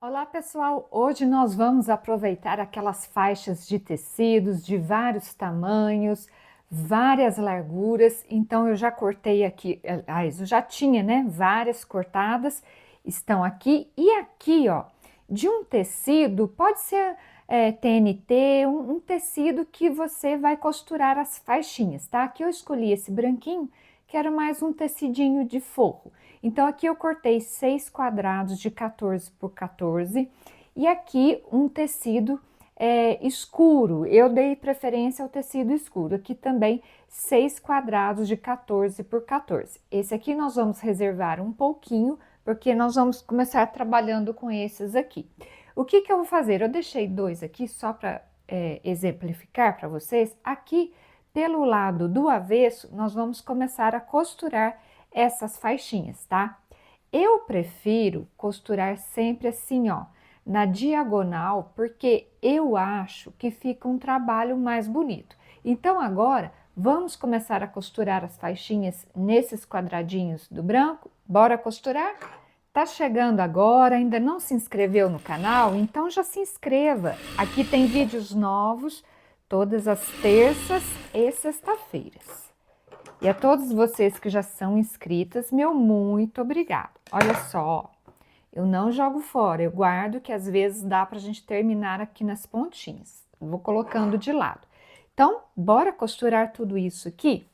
Olá pessoal, hoje nós vamos aproveitar aquelas faixas de tecidos de vários tamanhos, várias larguras. Então eu já cortei aqui, eu já tinha, né, várias cortadas, estão aqui. E aqui, ó, de um tecido, pode ser TNT, um tecido que você vai costurar as faixinhas, tá? Aqui eu escolhi esse branquinho, que era mais um tecidinho de forro. Então, aqui eu cortei 6 quadrados de 14 por 14 e aqui um tecido escuro. Eu dei preferência ao tecido escuro. Aqui também 6 quadrados de 14 por 14. Esse aqui nós vamos reservar um pouquinho, porque nós vamos começar trabalhando com esses aqui. O que eu vou fazer? Eu deixei dois aqui só para exemplificar para vocês. Aqui, pelo lado do avesso, nós vamos começar a costurar essas faixinhas, tá? Eu prefiro costurar sempre assim, ó, na diagonal, porque eu acho que fica um trabalho mais bonito. Então, agora, vamos começar a costurar as faixinhas nesses quadradinhos do branco? Bora costurar? Tá chegando agora, ainda não se inscreveu no canal? Então já se inscreva. Aqui tem vídeos novos todas as terças e sexta-feiras. E a todos vocês que já são inscritas, meu muito obrigado. Olha só, eu não jogo fora, eu guardo, que às vezes dá pra gente terminar aqui nas pontinhas. Vou colocando de lado. Então, bora costurar tudo isso aqui?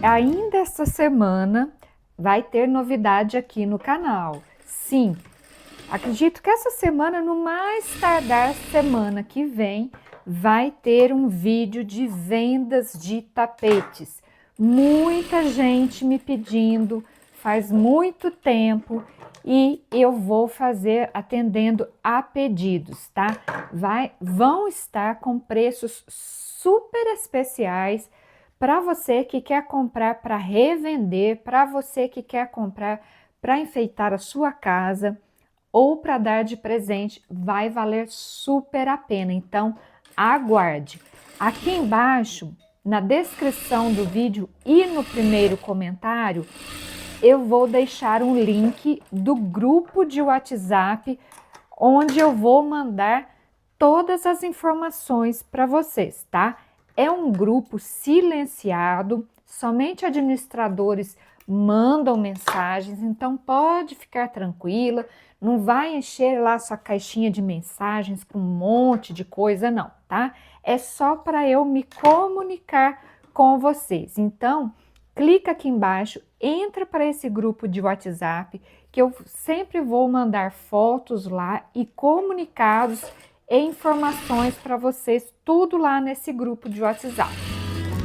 Ainda essa semana vai ter novidade aqui no canal. Sim, acredito que essa semana, no mais tardar semana que vem, vai ter um vídeo de vendas de tapetes. Muita gente me pedindo, faz muito tempo, e eu vou fazer atendendo a pedidos, tá? Vão estar com preços super especiais para você que quer comprar para revender, para você que quer comprar para enfeitar a sua casa ou para dar de presente, vai valer super a pena. Então, aguarde. Aqui embaixo, na descrição do vídeo e no primeiro comentário, eu vou deixar um link do grupo de WhatsApp, onde eu vou mandar todas as informações para vocês, tá? É um grupo silenciado, somente administradores mandam mensagens, então pode ficar tranquila, não vai encher lá sua caixinha de mensagens com um monte de coisa, não, tá? É só para eu me comunicar com vocês. Então, clica aqui embaixo, entra para esse grupo de WhatsApp, que eu sempre vou mandar fotos lá e comunicados e informações para vocês, tudo lá nesse grupo de WhatsApp,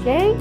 ok?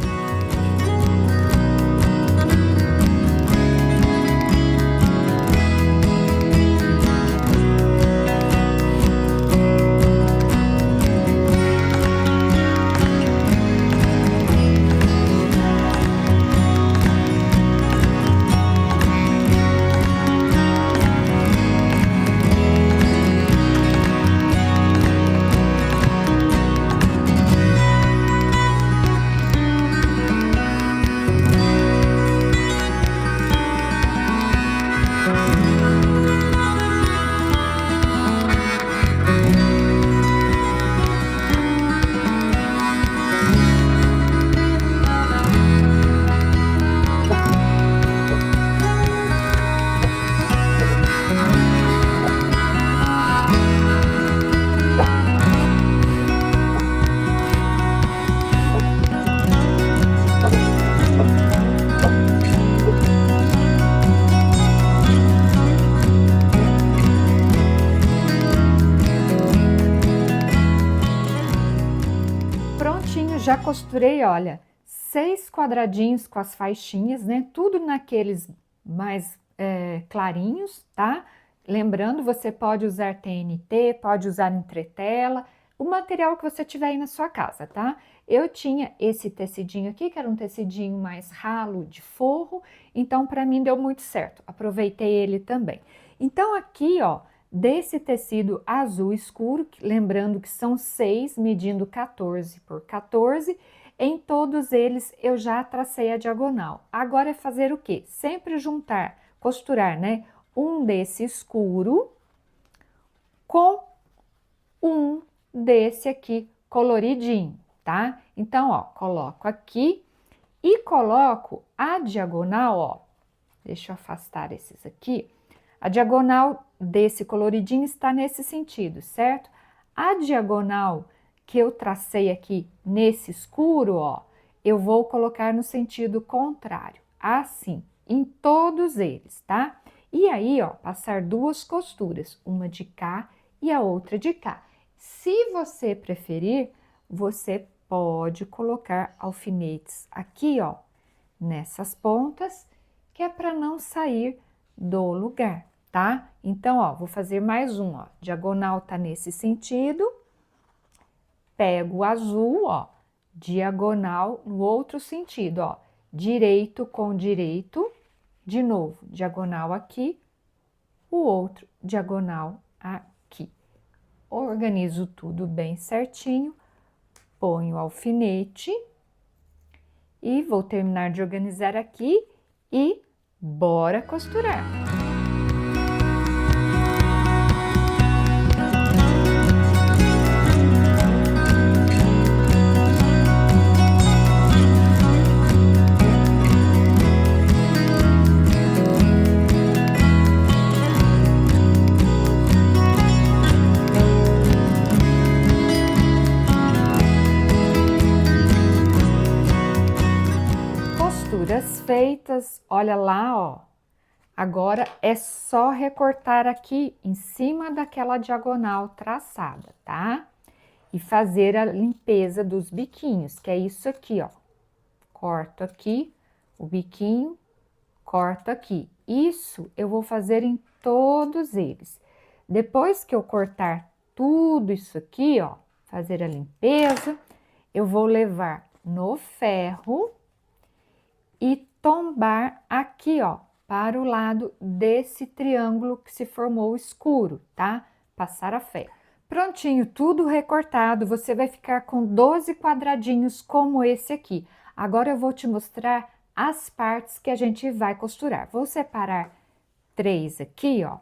já costurei, olha, 6 quadradinhos com as faixinhas, né? Tudo naqueles mais clarinhos, tá? Lembrando, você pode usar TNT, pode usar entretela, o material que você tiver aí na sua casa, tá? Eu tinha esse tecidinho aqui, que era um tecidinho mais ralo de forro, então para mim deu muito certo, aproveitei ele também. Então aqui, ó, desse tecido azul escuro, lembrando que são 6, medindo 14 por 14, em todos eles eu já tracei a diagonal. Agora é fazer o quê? Sempre juntar, costurar, né? Um desse escuro com um desse aqui coloridinho, tá? Então, ó, coloco aqui e coloco a diagonal, ó. Deixa eu afastar esses aqui. A diagonal desse coloridinho está nesse sentido, certo? A diagonal que eu tracei aqui nesse escuro, ó, eu vou colocar no sentido contrário, assim, em todos eles, tá? E aí, ó, passar 2 costuras, uma de cá e a outra de cá. Se você preferir, você pode colocar alfinetes aqui, ó, nessas pontas, que é para não sair do lugar, tá? Então, ó, vou fazer mais um, ó, diagonal tá nesse sentido, pego o azul, ó, diagonal no outro sentido, ó, direito com direito, de novo, diagonal aqui, o outro diagonal aqui. Organizo tudo bem certinho, ponho o alfinete e vou terminar de organizar aqui e bora costurar. Costuras feitas, olha lá, ó. Agora é só recortar aqui em cima daquela diagonal traçada, tá? E fazer a limpeza dos biquinhos, que é isso aqui, ó. Corto aqui o biquinho, corto aqui. Isso eu vou fazer em todos eles. Depois que eu cortar tudo isso aqui, ó, fazer a limpeza, eu vou levar no ferro e tombar aqui, ó, para o lado desse triângulo que se formou escuro, tá? Passar a ferro. Prontinho, tudo recortado, você vai ficar com 12 quadradinhos como esse aqui. Agora eu vou te mostrar as partes que a gente vai costurar. Vou separar 3 aqui, ó,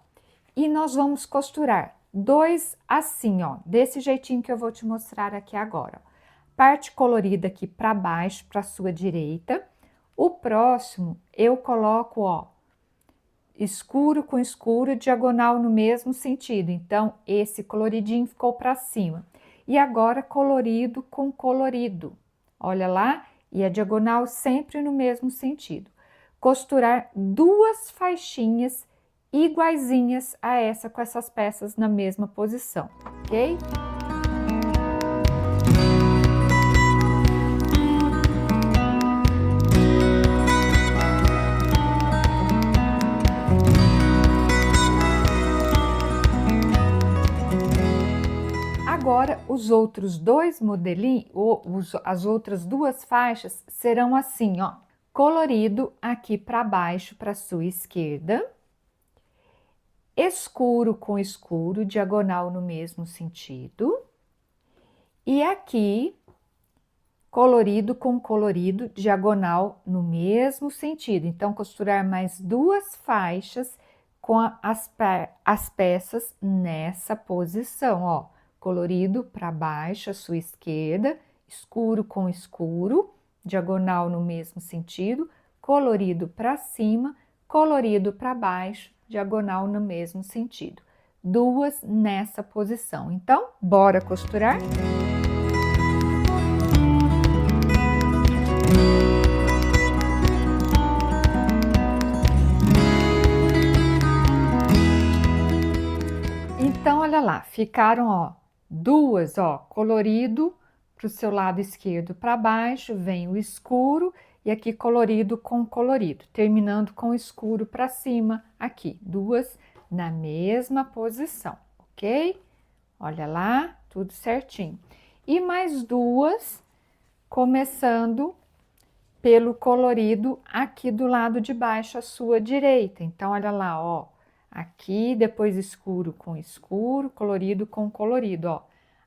e nós vamos costurar 2 assim, ó, desse jeitinho que eu vou te mostrar aqui agora. Ó. Parte colorida aqui para baixo, para sua direita. O próximo eu coloco, ó, escuro com escuro, diagonal no mesmo sentido. Então, esse coloridinho ficou para cima. E agora, colorido com colorido. Olha lá, e a diagonal sempre no mesmo sentido. Costurar 2 faixinhas iguaizinhas a essa, com essas peças na mesma posição, ok? Agora, os outros 2 modelinhos, as outras 2 faixas serão assim, ó, colorido aqui para baixo, para sua esquerda, escuro com escuro, diagonal no mesmo sentido, e aqui, colorido com colorido, diagonal no mesmo sentido. Então, costurar mais 2 faixas com as peças nessa posição, ó. Colorido para baixo, à sua esquerda, escuro com escuro, diagonal no mesmo sentido, colorido para cima, colorido para baixo, diagonal no mesmo sentido. 2 nessa posição. Então, bora costurar? Então, olha lá, ficaram, ó, 2, ó, colorido para o seu lado esquerdo para baixo, vem o escuro e aqui colorido com colorido, terminando com o escuro para cima, aqui, duas na mesma posição, ok? Olha lá, tudo certinho. E mais duas, começando pelo colorido aqui do lado de baixo à sua direita. Então, olha lá, ó, aqui, depois escuro com escuro, colorido com colorido, ó.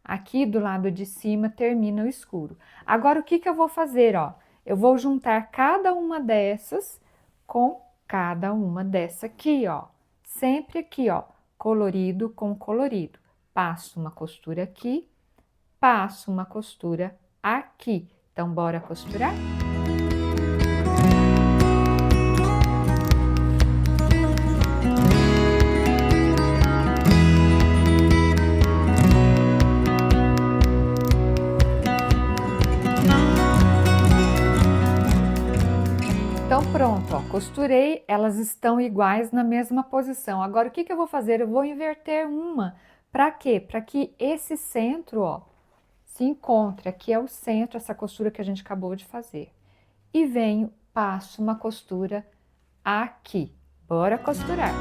Aqui do lado de cima termina o escuro. Agora, o que que eu vou fazer, ó? Eu vou juntar cada uma dessas com cada uma dessa aqui, ó. Sempre aqui, ó, colorido com colorido. Passo uma costura aqui, passo uma costura aqui. Então, bora costurar? Então, pronto, ó, costurei, elas estão iguais na mesma posição. Agora, o que que eu vou fazer? Eu vou inverter uma. Para quê? Para que esse centro, ó, se encontre. Aqui é o centro, essa costura que a gente acabou de fazer. E venho, passo uma costura aqui. Bora costurar.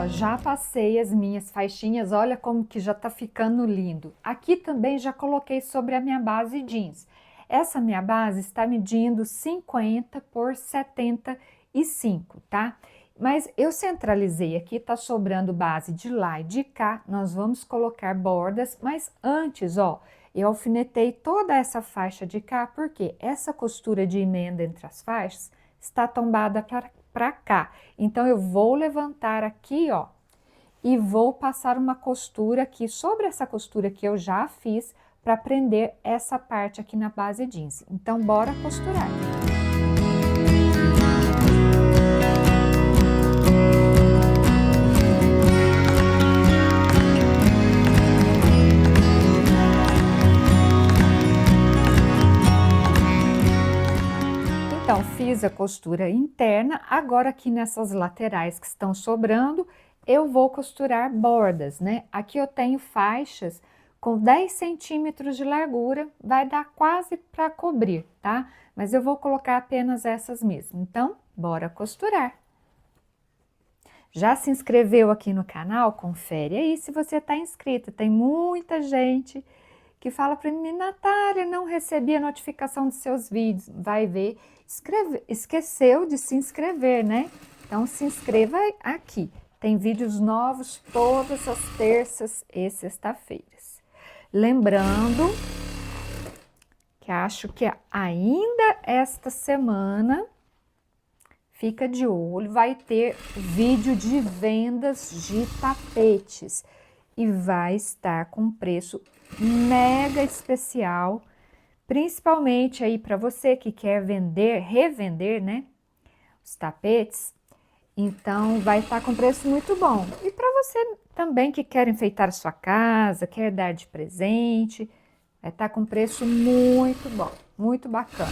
Já passei as minhas faixinhas, olha como que já tá ficando lindo. Aqui também já coloquei sobre a minha base jeans. Essa minha base está medindo 50 por 75, tá? Mas eu centralizei aqui, tá sobrando base de lá e de cá, nós vamos colocar bordas, mas antes, ó, eu alfinetei toda essa faixa de cá, porque essa costura de emenda entre as faixas está tombada para cá. Então, eu vou levantar aqui, ó, e vou passar uma costura aqui sobre essa costura que eu já fiz para prender essa parte aqui na base jeans. Então, bora costurar. Então, fiz a costura interna, agora aqui nessas laterais que estão sobrando, eu vou costurar bordas, né? Aqui eu tenho faixas com 10 centímetros de largura, vai dar quase para cobrir, tá? Mas eu vou colocar apenas essas mesmo. Então, bora costurar. Já se inscreveu aqui no canal? Confere aí se você tá inscrita. Tem muita gente que fala para mim, Natália, não recebi a notificação dos seus vídeos. Vai ver, esqueceu de se inscrever, né? Então, se inscreva aqui. Tem vídeos novos todas as terças e sexta-feiras. Lembrando que acho que ainda esta semana, fica de olho, vai ter vídeo de vendas de tapetes. E vai estar com preço mega especial, principalmente aí para você que quer vender, revender, né, os tapetes. Então, vai estar com preço muito bom. E para você também que quer enfeitar a sua casa, quer dar de presente, vai estar com preço muito bom, muito bacana.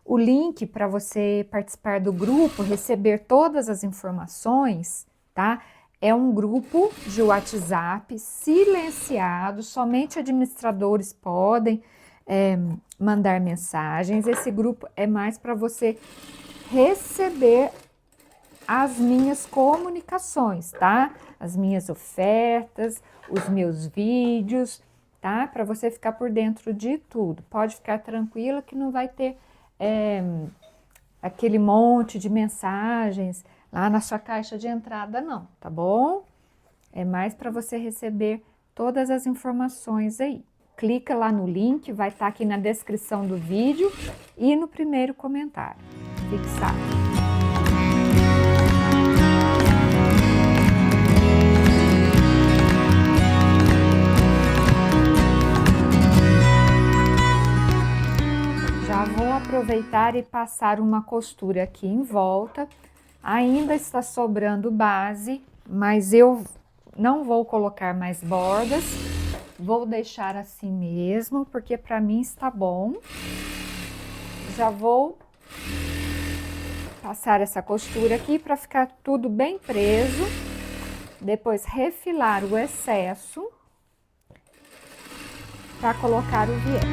O link para você participar do grupo, receber todas as informações, tá? É um grupo de WhatsApp silenciado, somente administradores podem mandar mensagens. Esse grupo é mais para você receber as minhas comunicações, tá? As minhas ofertas, os meus vídeos, tá? Para você ficar por dentro de tudo. Pode ficar tranquila que não vai ter aquele monte de mensagens lá na sua caixa de entrada, não, tá bom? É mais para você receber todas as informações aí. Clica lá no link, vai estar aqui na descrição do vídeo e no primeiro comentário. Fixado. aproveitar e passar uma costura aqui em volta. Ainda está sobrando base, mas eu não vou colocar mais bordas. Vou deixar assim mesmo, porque para mim está bom. Já vou passar essa costura aqui para ficar tudo bem preso. Depois refilar o excesso para colocar o viés.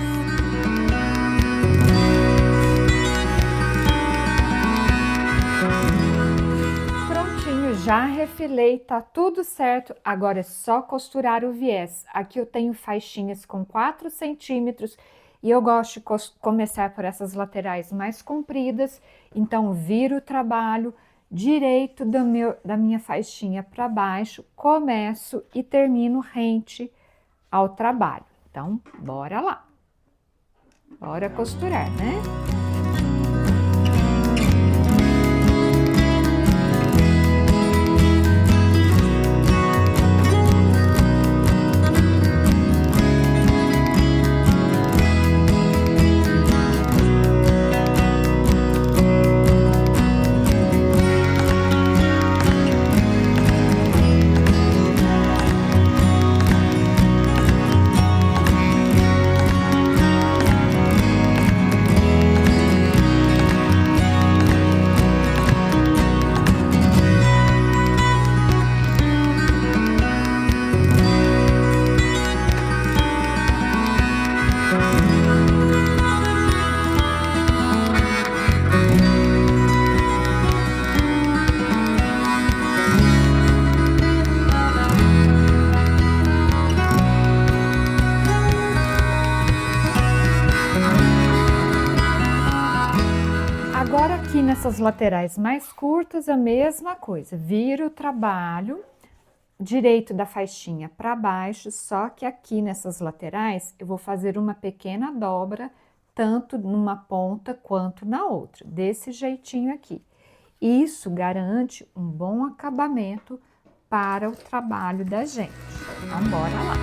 Prontinho, já refilei, tá tudo certo. Agora é só costurar o viés. Aqui eu tenho faixinhas com 4 centímetros e eu gosto de começar por essas laterais mais compridas. Então, viro o trabalho direito da minha faixinha para baixo, começo e termino rente ao trabalho. Então, bora lá. Bora costurar, né? Agora aqui nessas laterais mais curtas, a mesma coisa. Viro o trabalho direito da faixinha para baixo, só que aqui nessas laterais eu vou fazer uma pequena dobra, tanto numa ponta quanto na outra, desse jeitinho aqui. Isso garante um bom acabamento para o trabalho da gente. Então, bora lá!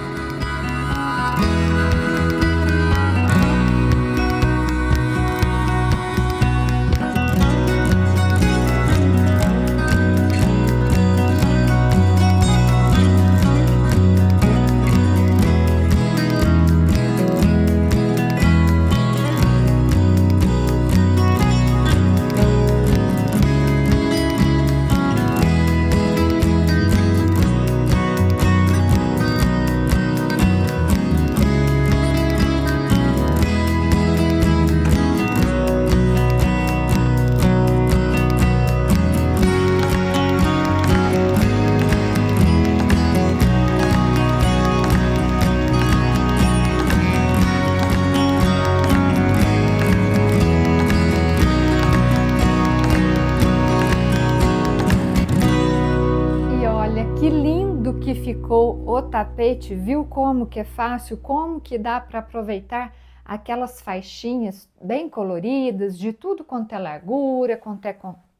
Que lindo que ficou o tapete, viu como que é fácil, como que dá para aproveitar aquelas faixinhas bem coloridas, de tudo quanto é largura, quanto é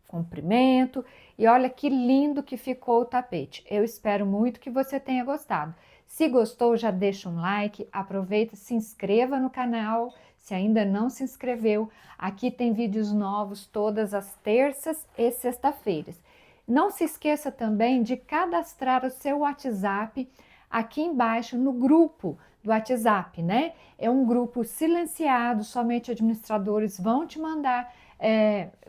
comprimento, e olha que lindo que ficou o tapete. Eu espero muito que você tenha gostado. Se gostou, já deixa um like, aproveita, se inscreva no canal, se ainda não se inscreveu. Aqui tem vídeos novos todas as terças e sexta-feiras. Não se esqueça também de cadastrar o seu WhatsApp aqui embaixo no grupo do WhatsApp, né? É um grupo silenciado, somente administradores vão te mandar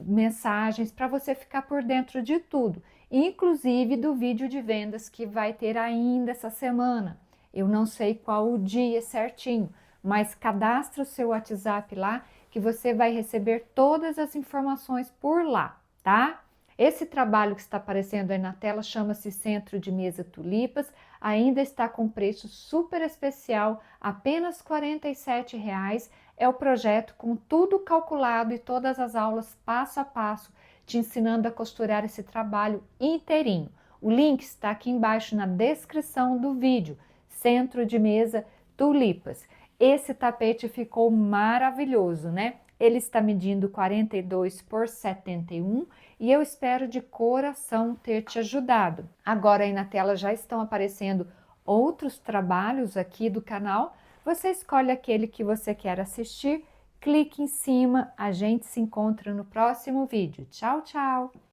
mensagens para você ficar por dentro de tudo, inclusive do vídeo de vendas que vai ter ainda essa semana. Eu não sei qual o dia certinho, mas cadastre o seu WhatsApp lá que você vai receber todas as informações por lá, tá? Esse trabalho que está aparecendo aí na tela chama-se Centro de Mesa Tulipas, ainda está com preço super especial, apenas R$ 47,00. É o projeto com tudo calculado e todas as aulas passo a passo, te ensinando a costurar esse trabalho inteirinho. O link está aqui embaixo na descrição do vídeo, Centro de Mesa Tulipas. Esse tapete ficou maravilhoso, né? Ele está medindo 42 por 71 e eu espero de coração ter te ajudado. Agora aí na tela já estão aparecendo outros trabalhos aqui do canal. Você escolhe aquele que você quer assistir clique em cima, a gente se encontra no próximo vídeo. Tchau, tchau!